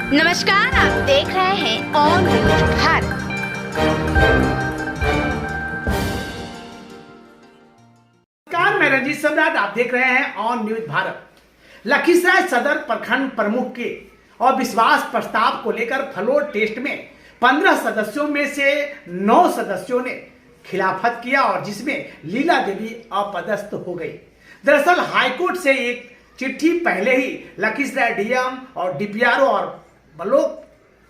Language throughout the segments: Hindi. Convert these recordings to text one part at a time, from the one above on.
नमस्कार, आप देख रहे हैं ऑन न्यूज भारत। नमस्कार, मैं रंजीत सम्राट, आप देख रहे हैं ऑन न्यूज भारत। लखीसराय सदर प्रखंड प्रमुख के अविश्वास प्रस्ताव को लेकर फ्लोर टेस्ट में 15 सदस्यों में से 9 सदस्यों ने खिलाफत किया और जिसमें लीला देवी अपदस्थ हो गई। दरअसल हाईकोर्ट से एक चिट्ठी पहले ही लखीसराय डीएम और डीपीआरओ और ब्लॉक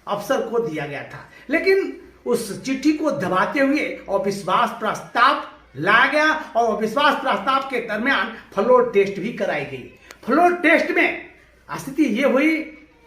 अफसर को दिया गया था, लेकिन उस चिट्ठी को दबाते हुए अविश्वास प्रस्ताव लाया गया और अविश्वास प्रस्ताव के दरमियान फ्लोर टेस्ट भी कराई गई। फ्लोर टेस्ट में स्थिति ये हुई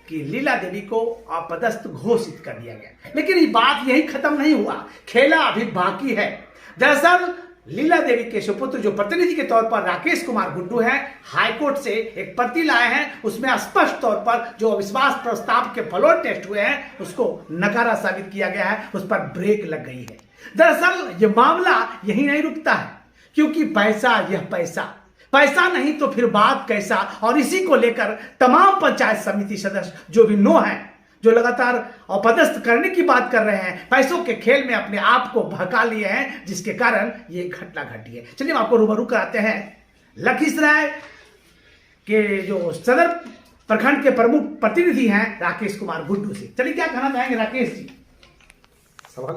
कि लीला देवी को अपदस्थ घोषित कर दिया गया, लेकिन ये बात यही खत्म नहीं हुआ, खेला अभी बाकी है। दरअसल लीला देवी के सुपुत्र जो प्रतिनिधि के तौर पर राकेश कुमार गुड्डू हैं, हाईकोर्ट से एक प्रति लाए हैं, उसमें स्पष्ट तौर पर जो अविश्वास प्रस्ताव के फ्लोर टेस्ट हुए हैं उसको नकारा साबित किया गया है, उस पर ब्रेक लग गई है। दरअसल ये मामला यही नहीं रुकता है, क्योंकि पैसा यह पैसा नहीं तो फिर बात कैसा, और इसी को लेकर तमाम पंचायत समिति सदस्य जो भी 9 हैं, जो लगातार अपदस्थ करने की बात कर रहे हैं, पैसों के खेल में अपने आप को भड़का लिए हैं, जिसके कारण ये घटना घटी है। चलिए हम आपको रूबरू कराते हैं लखीसराय के जो सदर प्रखंड के प्रमुख प्रतिनिधि हैं राकेश कुमार गुड्डू से। चलिए, क्या कहना चाहेंगे राकेश जी? सवाल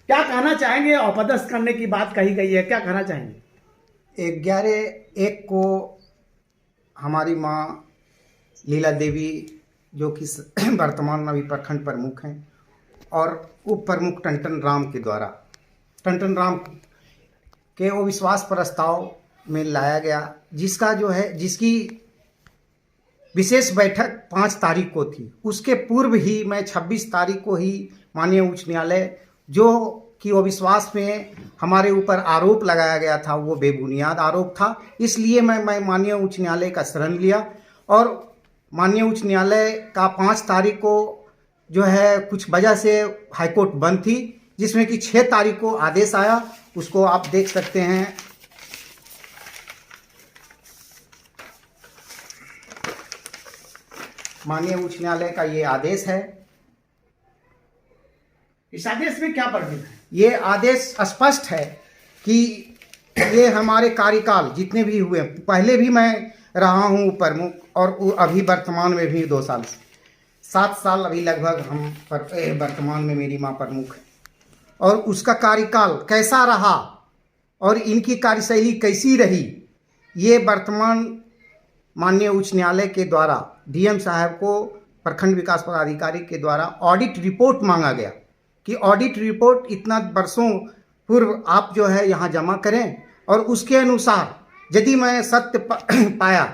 क्या कहना चाहेंगे? अपदस्थ करने की बात कही गई है, क्या कहना चाहेंगे? 11/1 को हमारी माँ लीला देवी, जो कि वर्तमान में अभी प्रखंड प्रमुख हैं, और उप प्रमुख टंटन राम के द्वारा टंटन राम के अविश्वास प्रस्ताव में लाया गया, जिसकी विशेष बैठक 5 तारीख को थी। उसके पूर्व ही मैं 26 तारीख को ही माननीय उच्च न्यायालय जो कि अविश्वास में हमारे ऊपर आरोप लगाया गया था वो बेबुनियाद आरोप था, इसलिए मैं माननीय उच्च न्यायालय का शरण लिया और माननीय उच्च न्यायालय का 5 तारीख को जो है कुछ वजह से हाईकोर्ट बंद थी, जिसमें कि 6 तारीख को आदेश आया, उसको आप देख सकते हैं। माननीय उच्च न्यायालय का ये आदेश है। इस आदेश में क्या वर्णित है? ये आदेश स्पष्ट है कि ये हमारे कार्यकाल जितने भी हुए, पहले भी मैं रहा हूँ प्रमुख और अभी वर्तमान में भी 2 साल 7 साल अभी लगभग हम वर्तमान में मेरी माँ प्रमुख है, और उसका कार्यकाल कैसा रहा और इनकी कार्यशैली कैसी रही, ये वर्तमान माननीय उच्च न्यायालय के द्वारा डीएम साहब को प्रखंड विकास पदाधिकारी के द्वारा ऑडिट रिपोर्ट मांगा गया कि ऑडिट रिपोर्ट इतना वर्षों पूर्व आप जो है यहाँ जमा करें, और उसके अनुसार यदि मैं सत्य पाया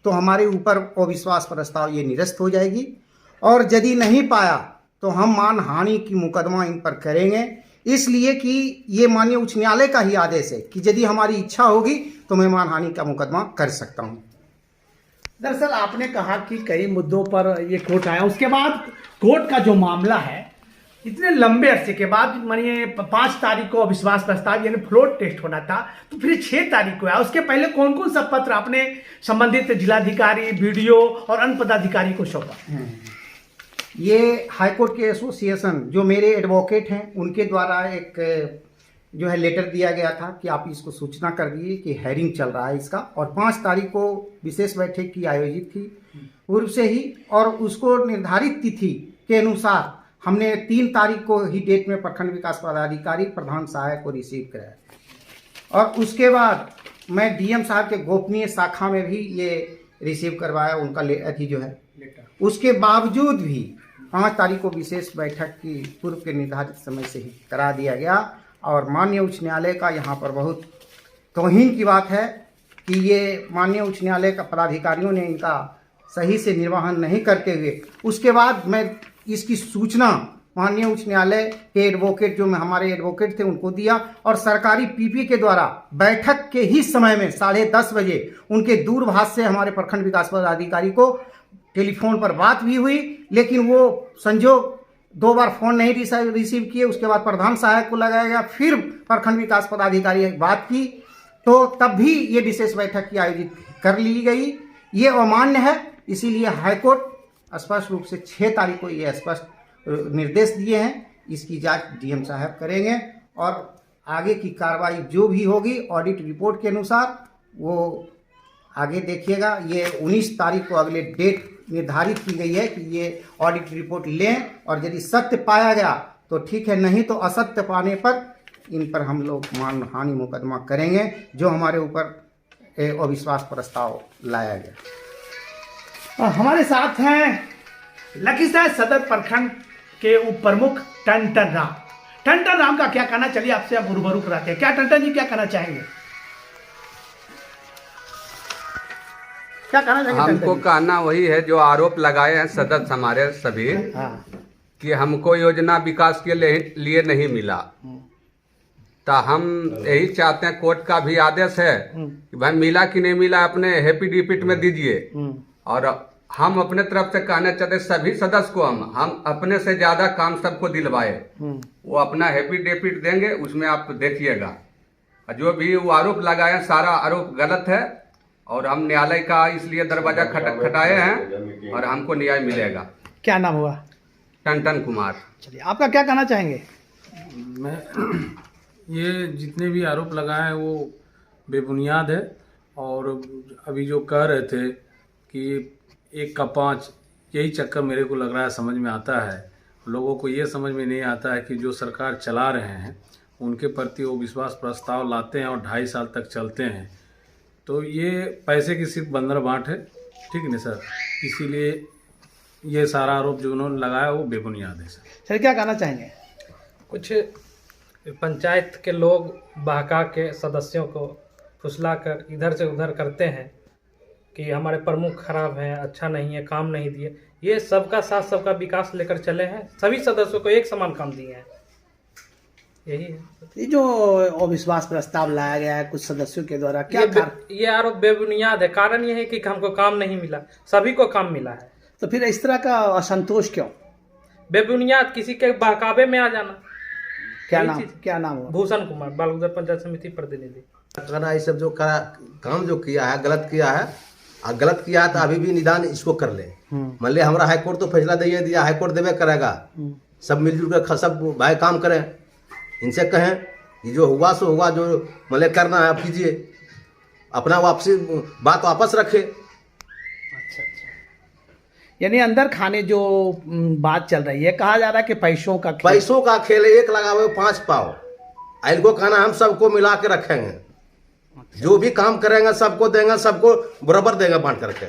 तो हमारे ऊपर अविश्वास प्रस्ताव ये निरस्त हो जाएगी, और यदि नहीं पाया तो हम मानहानि की मुकदमा इन पर करेंगे। इसलिए कि ये माननीय उच्च न्यायालय का ही आदेश है कि यदि हमारी इच्छा होगी तो मैं मानहानि का मुकदमा कर सकता हूँ। दरअसल आपने कहा कि कई मुद्दों पर ये कोर्ट आया, उसके बाद कोर्ट का जो मामला है, इतने लंबे अरसे के बाद मानिए 5 तारीख को अविश्वास प्रस्ताव यानी फ्लोर टेस्ट होना था, तो फिर 6 तारीख को आया। उसके पहले कौन कौन सा पत्र आपने संबंधित जिलाधिकारी, बीडीओ और अन्य पदाधिकारी को सौंपा? ये हाईकोर्ट के एसोसिएशन जो मेरे एडवोकेट हैं उनके द्वारा एक जो है लेटर दिया गया था कि आप इसको सूचना कर दिए कि हेयरिंग चल रहा है इसका, और 5 तारीख को विशेष बैठक की आयोजित थी पूर्व से ही, और उसको निर्धारित तिथि के अनुसार हमने 3 तारीख को ही डेट में प्रखंड विकास पदाधिकारी प्रधान सहायक को रिसीव कराया, और उसके बाद मैं डीएम साहब के गोपनीय शाखा में भी ये रिसीव करवाया उनका अथी जो है लेटर। उसके बावजूद भी 5 तारीख को विशेष बैठक की पूर्व के निर्धारित समय से ही करा दिया गया, और माननीय उच्च न्यायालय का यहाँ पर बहुत तौहीन की बात है कि ये माननीय उच्च न्यायालय का पदाधिकारियों ने इनका सही से निर्वहन नहीं करते हुए, उसके बाद मैं इसकी सूचना माननीय उच्च न्यायालय के एडवोकेट जो हमारे एडवोकेट थे उनको दिया, और सरकारी पीपी के द्वारा बैठक के ही समय में 10:30 बजे उनके दूरभाष से हमारे प्रखंड विकास पदाधिकारी को टेलीफोन पर बात भी हुई, लेकिन वो संजोग 2 बार फोन नहीं रिसीव किए। उसके बाद प्रधान सहायक को लगाया गया, फिर प्रखंड विकास पदाधिकारी बात की, तो तब भी ये विशेष बैठक की आयोजित कर ली गई। ये अमान्य है, इसीलिए हाईकोर्ट स्पष्ट रूप से 6 तारीख को ये स्पष्ट निर्देश दिए हैं। इसकी जांच डीएम साहब करेंगे और आगे की कार्रवाई जो भी होगी ऑडिट रिपोर्ट के अनुसार वो आगे देखिएगा। ये 19 तारीख को अगले डेट निर्धारित की गई है कि ये ऑडिट रिपोर्ट लें और यदि सत्य पाया गया तो ठीक है, नहीं तो असत्य पाने पर इन पर हम लोग मानहानि मुकदमा करेंगे जो हमारे ऊपर अविश्वास प्रस्ताव लाया गया। हमारे साथ हैं लखीसराय सदर प्रखंड के उप प्रमुख टंटन राम। टंटन राम का क्या कहना, चलिए आपसे आप रूबरू कराते हैं। क्या टंटन जी क्या कहना चाहेंगे? क्या कहना चाहेंगे? हमको कहना वही है जो आरोप लगाए हैं सदस्य हमारे सभी कि हमको योजना विकास के लिए नहीं मिला। तो हम यही चाहते हैं, कोर्ट का भी आदेश है कि भाई मिला कि नहीं मिला अपने हैप्पी डिपिट में दीजिए। और हम अपने तरफ से कहना चाहते सभी सदस्य को हम अपने से ज्यादा काम सबको दिलवाए। वो अपना हैप्पी डिपिट देंगे, उसमें आप देखिएगा। जो भी वो आरोप लगाए सारा आरोप गलत है और हम न्यायालय का इसलिए दरवाजा खटखटाए हैं और हमको न्याय मिलेगा। क्या नाम हुआ? टंटन कुमार। चलिए आपका क्या कहना चाहेंगे? मैं ये जितने भी आरोप लगाए हैं वो बेबुनियाद है। और अभी जो कह रहे थे कि 1 का 5, यही चक्कर मेरे को लग रहा है समझ में आता है। लोगों को ये समझ में नहीं आता है कि जो सरकार चला रहे हैं उनके प्रति वो विश्वास प्रस्ताव लाते हैं और 2.5 साल तक चलते हैं। तो ये पैसे की सिर्फ बंदर बांट है, ठीक है ना सर? इसीलिए ये सारा आरोप जो उन्होंने लगाया वो बेबुनियाद है सर। सर क्या कहना चाहेंगे? कुछ पंचायत के लोग बहका के सदस्यों को फुसलाकर इधर से उधर करते हैं कि हमारे प्रमुख खराब हैं, अच्छा नहीं है, काम नहीं दिए। ये सबका साथ सबका विकास लेकर चले हैं, सभी सदस्यों को एक समान काम दिए हैं, यही है। ये जो अविश्वास प्रस्ताव लाया गया है कुछ सदस्यों के द्वारा, क्या ये आरोप बेबुनियाद है। कारण ये है कि हमको काम नहीं मिला, सभी को काम मिला है। तो फिर इस तरह का असंतोष क्यों? बेबुनियाद किसी के बहकावे में आ जाना। क्या नाम हुआ? भूषण कुमार, बालगुदर पंचायत समिति प्रतिनिधि। करना ये सब जो काम जो किया है गलत किया है, और गलत किया है तो अभी भी निदान इसको कर ले। मान लिया हमारा हाईकोर्ट तो फैसला दे दिया, हाईकोर्ट देवे करेगा, सब मिलजुल कर सब भाई काम करें। इनसे कहें ये जो हुआ सो हुआ, जो मान लिया करना है आप कीजिए, अपना वापसी बात वापस रखे। अच्छा। यानी अंदर खाने जो बात चल रही है, कहा जा रहा है कि पैसों का खेल 1 लगावे 5 पाओ। इनको कहना हम सबको मिला के रखेंगे, जो भी काम करेंगे सबको देंगे, सबको बराबर देंगे बांट करके।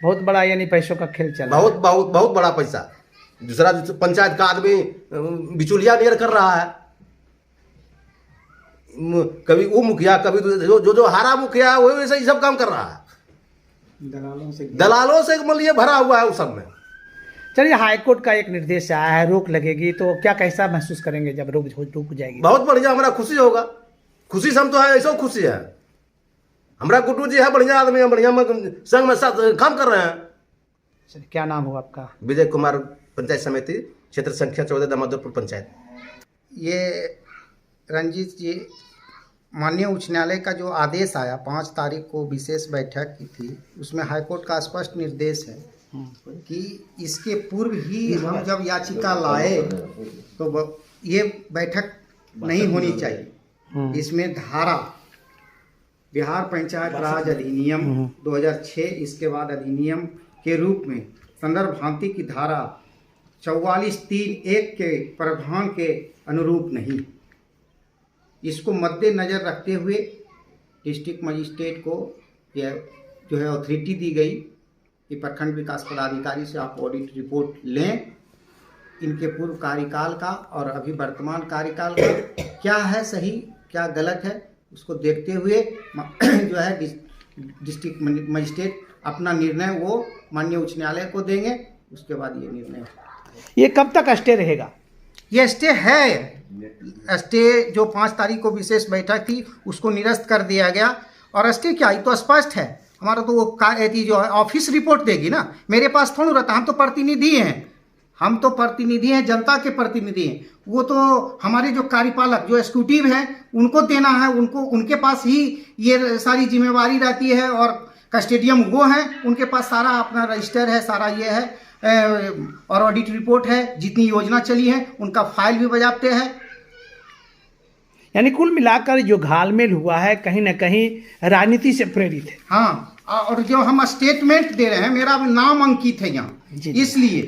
बहुत बड़ा यानी पैसों का खेल चल रहा है। बहुत बड़ा पैसा। दूसरा पंचायत का आदमी बिचौलिया नियर कर रहा है। कभी वो मुखिया, कभी जो हारा मुखिया है वही वैसे ही सब काम कर रहा है। दलालों से मतलब भरा हुआ है उस सब में। चलिए हाईकोर्ट का एक निर्देश आया है, रोक लगेगी, तो क्या कैसा महसूस करेंगे जब रोक जाएगी? बहुत बढ़िया, हमारा खुशी होगा। खुशी से हम तो है, ऐसा खुशी है। हमारा गुड्डू जी है, बढ़िया आदमी है, बढ़िया संघ में साथ काम कर रहे हैं। चलिए क्या नाम हुआ आपका? विजय कुमार, पंचायत समिति क्षेत्र संख्या 14 दामोदरपुर पंचायत। ये रंजीत जी, माननीय उच्च न्यायालय का जो आदेश आया 5 तारीख को विशेष बैठक की थी, उसमें हाईकोर्ट का स्पष्ट निर्देश है कि इसके पूर्व ही हम जब याचिका लाए तो ये बैठक नहीं होनी चाहिए। इसमें धारा बिहार पंचायत राज अधिनियम 2006, इसके बाद अधिनियम के रूप में संदर्भांति की धारा 44(3)(1) के प्रावधान के अनुरूप नहीं। इसको मद्देनजर रखते हुए डिस्ट्रिक्ट मजिस्ट्रेट को यह जो है अथॉरिटी दी गई कि प्रखंड विकास पदाधिकारी से आप ऑडिट रिपोर्ट लें, इनके पूर्व कार्यकाल का और अभी वर्तमान कार्यकाल का क्या है सही क्या गलत है, उसको देखते हुए जो है डिस्ट्रिक्ट मजिस्ट्रेट अपना निर्णय वो माननीय उच्च न्यायालय को देंगे। उसके बाद ये निर्णय, ये कब तक स्टे रहेगा? ये स्टे है। स्टे जो 5 तारीख को विशेष बैठक थी उसको निरस्त कर दिया गया। और स्टे क्या, ये तो स्पष्ट है। हमारा तो वो जो है ऑफिस रिपोर्ट देगी ना, मेरे पास थोड़ा रहता। हम तो प्रतिनिधि हैं, जनता के प्रतिनिधि हैं। वो तो हमारे जो कार्यपालक जो एग्जीक्यूटिव हैं उनको देना है, उनके पास ही ये सारी जिम्मेवारी रहती है। और कस्टोडियन वो हैं, उनके पास सारा अपना रजिस्टर है, सारा ये है और ऑडिट रिपोर्ट है, जितनी योजना चली है उनका फाइल भी बजाते हैं। यानी कुल मिलाकर जो घालमेल हुआ है कहीं ना कहीं राजनीति से प्रेरित है। हाँ, और जो हम स्टेटमेंट दे रहे हैं, मेरा नाम अंकित है यहाँ, इसलिए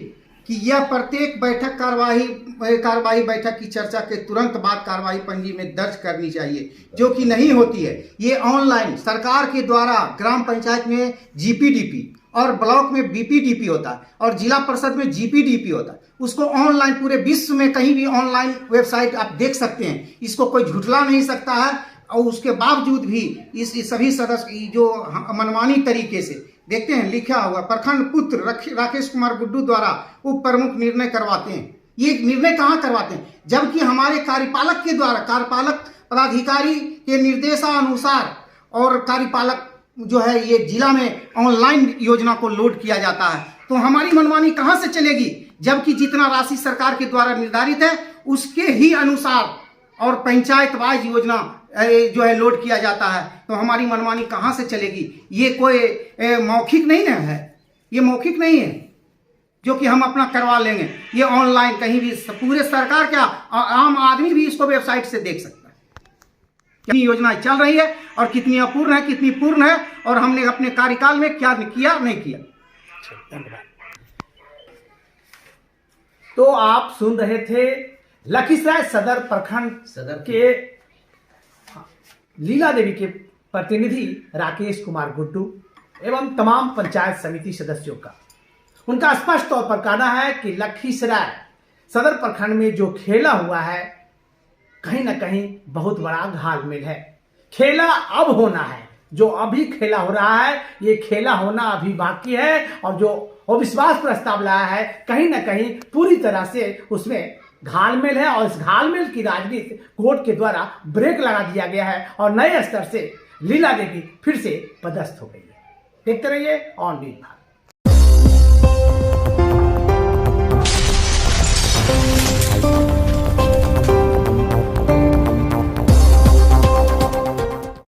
कि यह प्रत्येक बैठक कार्यवाही बैठक की चर्चा के तुरंत बाद कार्यवाही पंजी में दर्ज करनी चाहिए, जो कि नहीं होती है। ये ऑनलाइन सरकार के द्वारा ग्राम पंचायत में जीपीडीपी और ब्लॉक में बीपीडीपी होता है और जिला परिषद में जीपीडीपी होता है, उसको ऑनलाइन पूरे विश्व में कहीं भी ऑनलाइन वेबसाइट आप देख सकते हैं, इसको कोई झुठला नहीं सकता है। और उसके बावजूद भी इस सभी सदस्य जो मनमानी तरीके से देखते हैं, लिखा हुआ प्रखंड पुत्र राकेश कुमार गुड्डू द्वारा उप प्रमुख निर्णय करवाते हैं। ये निर्णय कहाँ करवाते हैं, जबकि हमारे कार्यपालक के द्वारा, कार्यपालक पदाधिकारी के निर्देशानुसार और कार्यपालक जो है ये जिला में ऑनलाइन योजना को लोड किया जाता है। तो हमारी मनमानी कहाँ से चलेगी, जबकि जितना राशि सरकार के द्वारा निर्धारित है उसके ही अनुसार और पंचायत वाइज योजना जो है लोड किया जाता है, तो हमारी मनमानी कहाँ से चलेगी। ये कोई मौखिक नहीं ना है, ये मौखिक नहीं है जो कि हम अपना करवा लेंगे। ये ऑनलाइन कहीं भी पूरे सरकार क्या आम आदमी भी इसको वेबसाइट से देख सकता है कितनी योजना चल रही है और कितनी अपूर्ण है, कितनी पूर्ण है, और हमने अपने कार्यकाल में क्या किया नहीं किया। धन्यवाद। तो आप सुन रहे थे लखीसराय सदर प्रखंड के लीला देवी के प्रतिनिधि राकेश कुमार गुड्डू एवं तमाम पंचायत समिति सदस्यों का उनका स्पष्ट तौर पर कहना है कि लखीसराय सदर प्रखंड में जो खेला हुआ है कहीं ना कहीं बहुत बड़ा घालमेल है। खेला अब होना है, जो अभी खेला हो रहा है ये खेला होना अभी बाकी है, और जो अविश्वास प्रस्ताव लाया है कहीं ना कहीं पूरी तरह से उसमें घालमेल है, और इस घालमेल की राजनीति कोर्ट के द्वारा ब्रेक लगा दिया गया है और नए स्तर से लीला देवी फिर से पदस्थ हो गई है। देखते रहिए ऑन न्यूज़ भारत।